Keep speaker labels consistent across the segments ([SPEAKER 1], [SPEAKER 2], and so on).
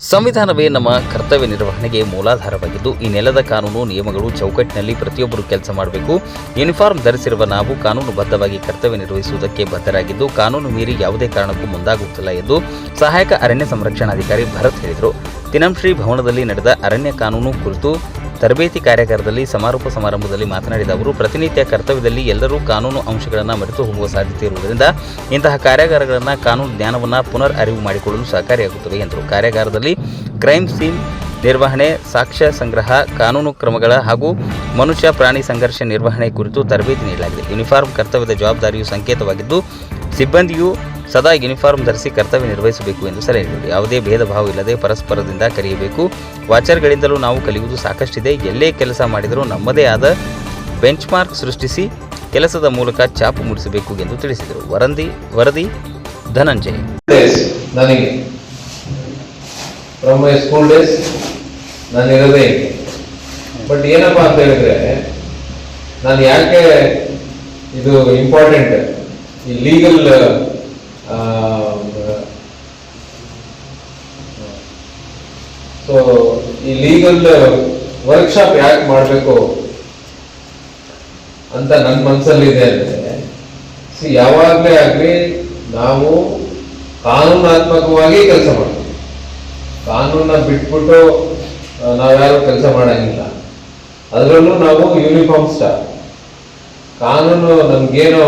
[SPEAKER 1] ಸಂವಿಧಾನವೇ ನಮ್ಮ ಕರ್ತವ್ಯ ನಿರ್ವಹಣೆಗೆ ಮೂಲಾಧಾರವಾಗಿದ್ದು, ಈ ನೆಲದ ಕಾನೂನು ನಿಯಮಗಳು ಚೌಕಟ್ಟಿನಲ್ಲಿ ಪ್ರತಿಯೊಬ್ಬರು ಕೆಲಸ ಮಾಡಬೇಕು. ಯೂನಿಫಾರ್ಮ್ ಧರಿಸಿರುವ ನಾವು ಕಾನೂನುಬದ್ಧವಾಗಿ ಕರ್ತವ್ಯ ನಿರ್ವಹಿಸುವುದಕ್ಕೆ ಬದ್ಧರಾಗಿದ್ದು, ಕಾನೂನು ಮೀರಿ ಯಾವುದೇ ಕಾರಣಕ್ಕೂ ಮುಂದಾಗುತ್ತಿಲ್ಲ ಎಂದು ಸಹಾಯಕ ಅರಣ್ಯ ಸಂರಕ್ಷಣಾಧಿಕಾರಿ ಭರತ್ ಹೇಳಿದರು. ತಿನಂಶ್ರೀ ಭವನದಲ್ಲಿ ನಡೆದ ಅರಣ್ಯ ಕಾನೂನು ಕುರಿತು ತರಬೇತಿ ಕಾರ್ಯಾಗಾರದಲ್ಲಿ ಸಮಾರೋಪ ಸಮಾರಂಭದಲ್ಲಿ ಮಾತನಾಡಿದ ಅವರು, ಪ್ರತಿನಿತ್ಯ ಕರ್ತವ್ಯದಲ್ಲಿ ಎಲ್ಲರೂ ಕಾನೂನು ಅಂಶಗಳನ್ನು ಮರೆತು ಹೋಗುವ ಸಾಧ್ಯತೆ ಇರುವುದರಿಂದ ಇಂತಹ ಕಾರ್ಯಾಗಾರಗಳನ್ನು ಕಾನೂನು ಜ್ಞಾನವನ್ನು ಪುನರ್ ಅರಿವು ಮಾಡಿಕೊಳ್ಳಲು ಸಹಕಾರಿಯಾಗುತ್ತವೆ ಎಂದರು. ಕಾರ್ಯಾಗಾರದಲ್ಲಿ ಕ್ರೈಮ್ ಸೀನ್ ನಿರ್ವಹಣೆ, ಸಾಕ್ಷ್ಯ ಸಂಗ್ರಹ, ಕಾನೂನು ಕ್ರಮಗಳ ಹಾಗೂ ಮನುಷ್ಯ ಪ್ರಾಣಿ ಸಂಘರ್ಷ ನಿರ್ವಹಣೆ ಕುರಿತು ತರಬೇತಿ ನೀಡಲಾಗಿದೆ. ಯೂನಿಫಾರ್ಮ್ ಕರ್ತವ್ಯದ ಜವಾಬ್ದಾರಿಯು ಸಂಕೇತವಾಗಿದ್ದು, ಸಿಬ್ಬಂದಿಯು ಸದಾ ಯೂನಿಫಾರ್ಮ್ ಧರಿಸಿ ಕರ್ತವ್ಯ ನಿರ್ವಹಿಸಬೇಕು ಎಂದು ಸಲಹೆ ನೀಡಿದರು. ಯಾವುದೇ ಭೇದ ಭಾವ ಇಲ್ಲದೆ ಪರಸ್ಪರದಿಂದ ಕಲಿಯಬೇಕು. ವಾಚರ್ಗಳಿಂದಲೂ ನಾವು ಕಲಿಯುವುದು ಸಾಕಷ್ಟಿದೆ. ಎಲ್ಲೇ ಕೆಲಸ ಮಾಡಿದರೂ ನಮ್ಮದೇ ಆದ ಬೆಂಚ್ ಮಾರ್ಕ್ ಸೃಷ್ಟಿಸಿ ಕೆಲಸದ ಮೂಲಕ ಛಾಪು ಮೂಡಿಸಬೇಕು ಎಂದು ತಿಳಿಸಿದರು. ವರದಿ ಧನಂಜಯ್.
[SPEAKER 2] ನನಗೆ ಫ್ರಮ್ ಮೈ ಸ್ಕೂಲ್ ಡೇಸ್ ನಾನು ಇರೋದೇ ಬಟ್ ಏನಪ್ಪಾ ಅಂತ ಹೇಳಿದ್ರೆ, ನಾನು ಯಾಕೆ ಇದು ಇಂಪಾರ್ಟೆಂಟ್ ಈ ಲೀಗಲ್ ಸೊ ಈ ಲೀಗಲ್ ವರ್ಕ್ಶಾಪ್ ಯಾಕೆ ಮಾಡಬೇಕು ಅಂತ ನನ್ನ ಮನಸ್ಸಲ್ಲಿದೆ ಅಂದ್ರೆ, ಯಾವಾಗಲೇ ಆಗಲಿ ನಾವು ಕಾನೂನಾತ್ಮಕವಾಗಿ ಕೆಲಸ ಮಾಡ್ತೀವಿ. ಕಾನೂನನ್ನ ಬಿಟ್ಬಿಟ್ಟು ನಾವ್ಯಾರು ಕೆಲಸ ಮಾಡಂಗಿಲ್ಲ. ಅದರಲ್ಲೂ ನಾವು ಯೂನಿಫಾರ್ಮ್ ಸ್ಟಾಫ್. ಕಾನೂನು ನಮ್ಗೇನು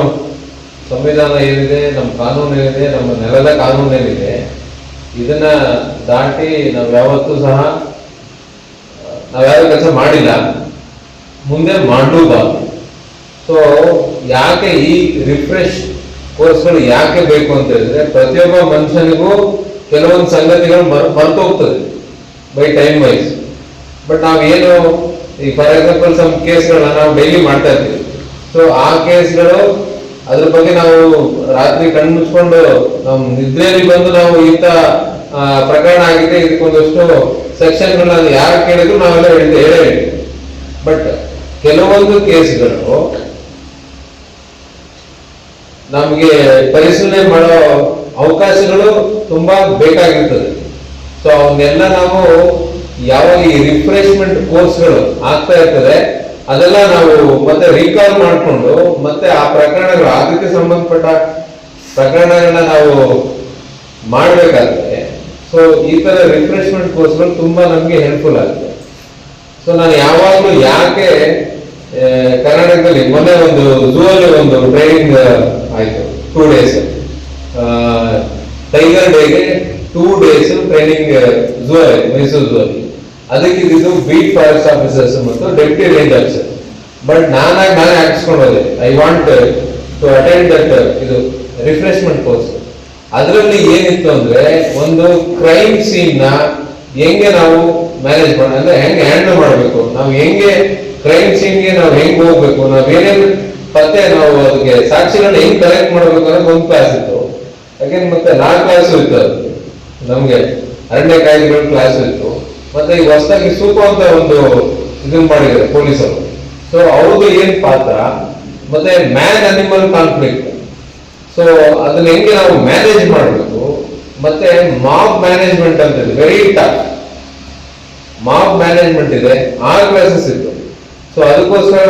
[SPEAKER 2] ಸಂವಿಧಾನ ಏನಿದೆ, ನಮ್ಮ ಕಾನೂನು ಏನಿದೆ, ನಮ್ಮ ನೆಲದ ಕಾನೂನು ಏನಿದೆ, ಇದನ್ನ ದಾಟಿ ನಾವು ಯಾವತ್ತೂ ಸಹ ನಾವ್ಯಾರು ಕೆಲಸ ಮಾಡಿಲ್ಲ, ಮುಂದೆ ಮಾಡಲೂಬಾರ್ದು. ಸೊ ಯಾಕೆ ಈ ರಿಫ್ರೆಶ್ ಕೋರ್ಸ್ಗಳು ಯಾಕೆ ಬೇಕು ಅಂತ ಹೇಳಿದ್ರೆ, ಪ್ರತಿಯೊಬ್ಬ ಮನುಷ್ಯನಿಗೂ ಕೆಲವೊಂದು ಸಂಗತಿಗಳು ಮರೆತು ಹೋಗ್ತದೆ ಬೈ ಟೈಮ್ ವೈಸ್. ಬಟ್ ನಾವೇನು ಈ ಫಾರ್ ಎಕ್ಸಾಂಪಲ್ ಸಮ್ ಕೇಸ್ಗಳನ್ನ ನಾವು ಡೈಲಿ ಮಾಡ್ತಾ ಇರ್ತೀವಿ. ಸೊ ಆ ಕೇಸ್ಗಳು ಅದ್ರ ಬಗ್ಗೆ ನಾವು ರಾತ್ರಿ ಕಣ್ಣು ಮುಚ್ಕೊಂಡು ನಮ್ಮ ನಿದ್ರೆಯಲ್ಲಿ ಬಂದು ನಾವು ಇಂಥ ಪ್ರಕರಣ ಆಗಿದೆ, ಇದಕ್ಕೊಂದಷ್ಟು ಸೆಕ್ಷನ್ಗಳನ್ನ ಯಾರು ಕೇಳಿದ್ರು ನಾವೆಲ್ಲ ಹೇಳೇ. ಬಟ್ ಕೆಲವೊಂದು ಕೇಸ್ಗಳು ನಮಗೆ ಪರಿಶೀಲನೆ ಮಾಡೋ ಅವಕಾಶಗಳು ತುಂಬಾ ಬೇಕಾಗಿರ್ತದೆ. ಸೊ ಅವನ್ನೆಲ್ಲ ನಾವು ಯಾವಾಗ ಈ ರಿಫ್ರೆಶ್ಮೆಂಟ್ ಕೋರ್ಸ್ಗಳು ಆಗ್ತಾ ಇರ್ತದೆ, ಅದೆಲ್ಲ ನಾವು ಮತ್ತೆ ರೀಕಾಲ್ ಮಾಡಿಕೊಂಡು ಮತ್ತೆ ಆ ಪ್ರಕರಣಗಳು, ಅದಕ್ಕೆ ಸಂಬಂಧಪಟ್ಟ ಪ್ರಕರಣಗಳನ್ನ ನಾವು ಮಾಡಬೇಕಾಗುತ್ತೆ. ಸೊ ಈ ತರ ರಿಫ್ರೆಶ್ಮೆಂಟ್ ಕೋರ್ಸ್ಗಳು ತುಂಬಾ ನಮ್ಗೆ ಹೆಲ್ಪ್ಫುಲ್ ಆಗುತ್ತೆ. ಸೊ ನಾನು ಯಾವಾಗಲೂ ಯಾಕೆ ಕರ್ನಾಟಕದಲ್ಲಿ ಮೊನ್ನೆ ಒಂದು ಝೂ ಅಲ್ಲಿ ಒಂದು ಟ್ರೈನಿಂಗ್ ಆಯ್ತು, 2 days ಟೈಗರ್ ಡೇಗೆ 2 days ಟ್ರೈನಿಂಗ್ ಝೂ ಆಯ್ತು, ಮೈಸೂರು ಝೂ ಅಲ್ಲಿ. ಅದಕ್ಕೆ ಇದು ಬೀಟ್ ಫಾರೆಸ್ಟ್ ಆಫೀಸರ್ಸ್ ಮತ್ತು ಡೆಪ್ಟಿ ರೇಂಜ್ ಆಫೀಸರ್. ಬಟ್ ನಾನೇ ಹಾಕಿಸ್ಕೊಂಡು ಹೋದೆ. I want to attend that ಇದು ರಿಫ್ರೆಶ್ಮೆಂಟ್ ಕೋರ್ಸ್. ಅದರಲ್ಲಿ ಏನಿತ್ತು ಅಂದ್ರೆ, ಒಂದು ಕ್ರೈಮ್ ಸೀನ್ ನ ಹೆಂಗೆ ನಾವು ಮ್ಯಾನೇಜ್ ಮಾಡ ಅಂದ್ರೆ ಹೆಂಗೆ ಹ್ಯಾಂಡಲ್ ಮಾಡಬೇಕು, ನಾವು ಹೆಂಗೆ ಕ್ರೈಮ್ ಸೀನ್ಗೆ ನಾವು ಹೆಂಗ್ ಹೋಗ್ಬೇಕು, ನಾವೇನೇನು ಪತ್ತೆ, ನಾವು ಅದಕ್ಕೆ ಸಾಕ್ಷಿಗಳನ್ನ ಹೆಂಗ್ ಕಲೆಕ್ಟ್ ಮಾಡ್ಬೇಕು ಅನ್ನೋದು ಒಂದು ಕ್ಲಾಸ್ ಇತ್ತು. ಯಾಕೆಂದ್ರೆ ಮತ್ತೆ 4 ಕ್ಲಾಸು ಇತ್ತು. ಅದು ನಮ್ಗೆ ಅರಣ್ಯ ಕಾಯ್ದೆಗಳ ಕ್ಲಾಸ್ ಇತ್ತು. ಮತ್ತೆ ಈಗ ಹೊಸದಾಗಿ ಸೂಪು ಅಂತ ಒಂದು ಇದನ್ನ ಮಾಡಿದ್ದಾರೆ ಪೊಲೀಸರು. ಸೊ ಅವ್ರದ್ದು ಏನ್ ಪಾತ್ರ, ಮತ್ತೆ ಮ್ಯಾನ್ ಅನಿಮಲ್ ಕಾನ್ಫ್ಲಿಕ್ಟ್, ಸೊ ಅದನ್ನ ಹೆಂಗೆ ನಾವು ಮ್ಯಾನೇಜ್ ಮಾಡಬೇಕು, ಮತ್ತೆ ಮಾಬ್ ಮ್ಯಾನೇಜ್ಮೆಂಟ್ ಅಂತ ಇದೆ, ವೆರಿ ಟಫ್ ಮಾಬ್ ಮ್ಯಾನೇಜ್ಮೆಂಟ್ ಇದೆ. 6 ಕ್ಲಾಸಸ್ ಇತ್ತು. ಸೊ ಅದಕ್ಕೋಸ್ಕರ